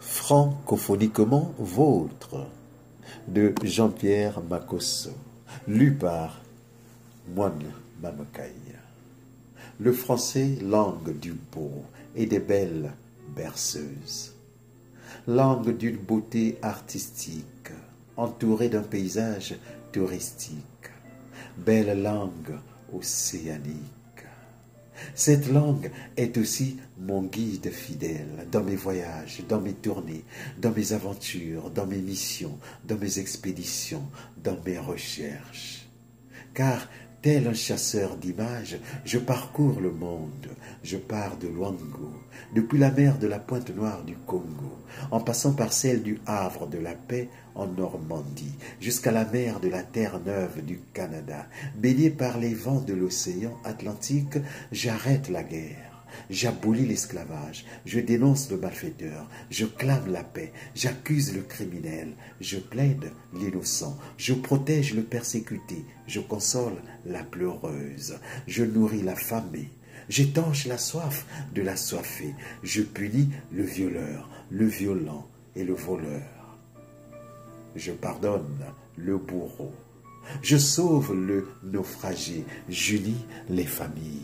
Francophoniquement vôtre de Jean-Pierre Makosso, lu par Moine Mamakaï. Le français, langue du beau et des belles berceuses, langue d'une beauté artistique, entourée d'un paysage touristique, belle langue océanique. Cette langue est aussi mon guide fidèle dans mes voyages, dans mes tournées, dans mes aventures, dans mes missions, dans mes expéditions, dans mes recherches. Car, tel un chasseur d'images, je parcours le monde. Je pars de Luango, depuis la mer de la Pointe-Noire du Congo, en passant par celle du Havre de la Paix en Normandie, jusqu'à la mer de la Terre-Neuve du Canada. Baigné par les vents de l'océan Atlantique, j'arrête la guerre. J'abolis l'esclavage, je dénonce le malfaiteur, je clame la paix, j'accuse le criminel, je plaide l'innocent, je protège le persécuté, je console la pleureuse, je nourris l'affamé, j'étanche la soif de l'assoiffé, je punis le violeur, le violent et le voleur. Je pardonne le bourreau, je sauve le naufragé, j'unis les familles.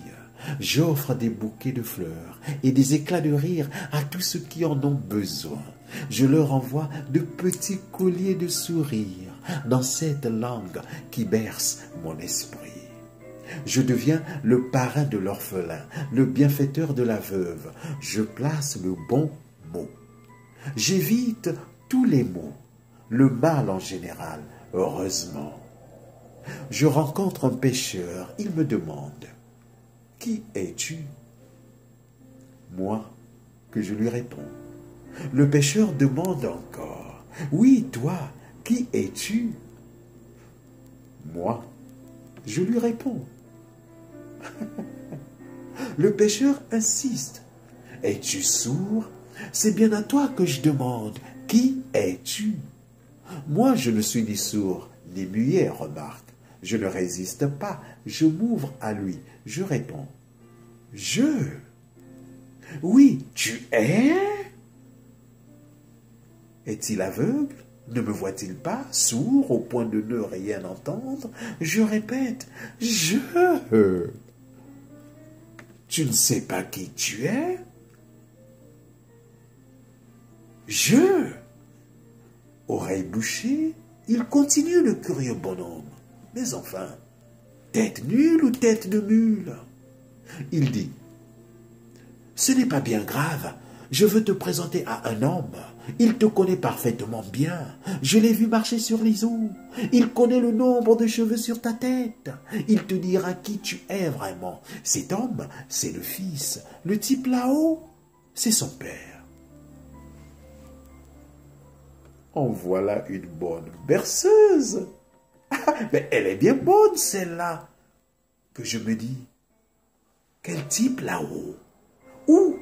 J'offre des bouquets de fleurs et des éclats de rire à tous ceux qui en ont besoin. Je leur envoie de petits colliers de sourires dans cette langue qui berce mon esprit. Je deviens le parrain de l'orphelin, le bienfaiteur de la veuve. Je place le bon mot. J'évite tous les maux, le mal en général, heureusement. Je rencontre un pêcheur, il me demande: qui es-tu? Moi, que je lui réponds. Le pêcheur demande encore: oui, toi, qui es-tu? Moi, je lui réponds. Le pêcheur insiste: es-tu sourd? C'est bien à toi que je demande: qui es-tu? Moi, je ne suis ni sourd, ni muet, remarque. Je ne résiste pas, je m'ouvre à lui, je réponds: je. Oui, tu es? Est-il aveugle? Ne me voit-il pas, sourd au point de ne rien entendre? Je répète: je. Tu ne sais pas qui tu es? Je. Oreille bouchée, il continue le curieux bonhomme. Mais enfin, tête nulle ou tête de mule? Il dit: ce n'est pas bien grave, je veux te présenter à un homme. Il te connaît parfaitement bien. Je l'ai vu marcher sur les eaux. Il connaît le nombre de cheveux sur ta tête. Il te dira qui tu es vraiment. Cet homme, c'est le fils. Le type là-haut, c'est son père. En voilà une bonne berceuse. Mais elle est bien bonne, celle-là. Que je me dis: quel type là-haut? Où?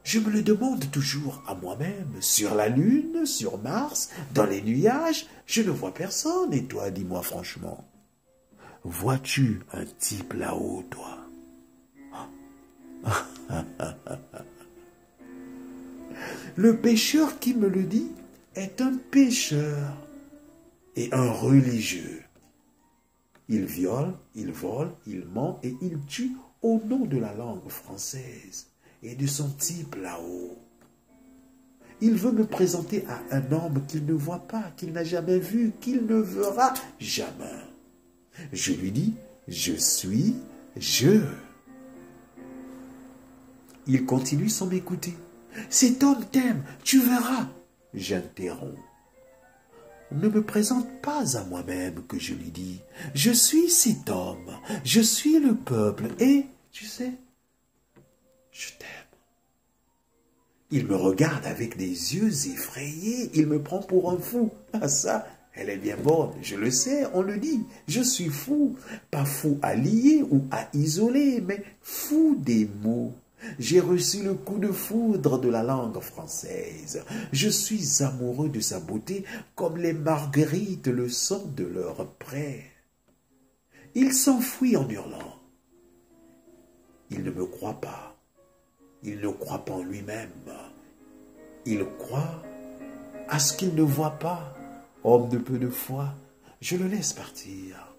Je me le demande toujours à moi-même. Sur la Lune, sur Mars, dans les nuages, je ne vois personne. Et toi, dis-moi franchement, vois-tu un type là-haut, toi? Le pêcheur qui me le dit est un pêcheur et un religieux. Il viole, il vole, il ment et il tue au nom de la langue française et de son type là-haut. Il veut me présenter à un homme qu'il ne voit pas, qu'il n'a jamais vu, qu'il ne verra jamais. Je lui dis: je suis je. Il continue sans m'écouter. Cet homme t'aime, tu verras. J'interromps. Ne me présente pas à moi-même, que je lui dis. Je suis cet homme, je suis le peuple et, tu sais, je t'aime. Il me regarde avec des yeux effrayés, il me prend pour un fou. Ah ça, elle est bien bonne, je le sais, on le dit. Je suis fou, pas fou à lier ou à isoler, mais fou des mots. J'ai reçu le coup de foudre de la langue française. Je suis amoureux de sa beauté comme les marguerites le sont de leur près. Il s'enfuit en hurlant. Il ne me croit pas. Il ne croit pas en lui-même. Il croit à ce qu'il ne voit pas. Homme de peu de foi, je le laisse partir.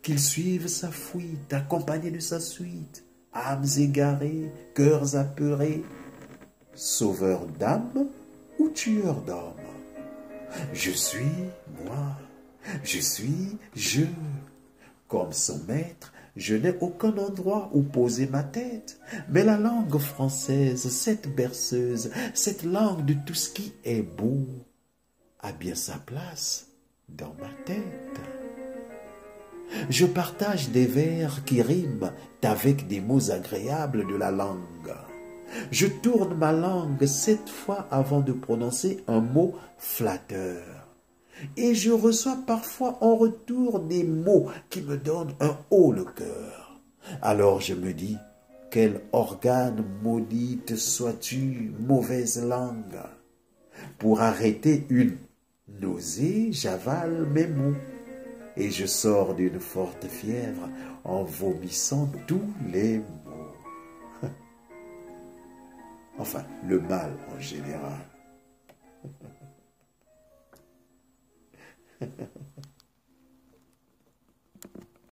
Qu'il suive sa fuite, accompagné de sa suite. Âmes égarées, cœurs apeurés, sauveur d'âmes ou tueur d'hommes. Je suis moi, je suis je. Comme son maître, je n'ai aucun endroit où poser ma tête. Mais la langue française, cette berceuse, cette langue de tout ce qui est beau, a bien sa place dans ma tête. Je partage des vers qui riment avec des mots agréables de la langue. Je tourne ma langue 7 fois avant de prononcer un mot flatteur. Et je reçois parfois en retour des mots qui me donnent un haut le cœur. Alors je me dis, quel organe maudite sois-tu, mauvaise langue. Pour arrêter une nausée, j'avale mes mots. Et je sors d'une forte fièvre en vomissant tous les mots. Enfin, le mal en général.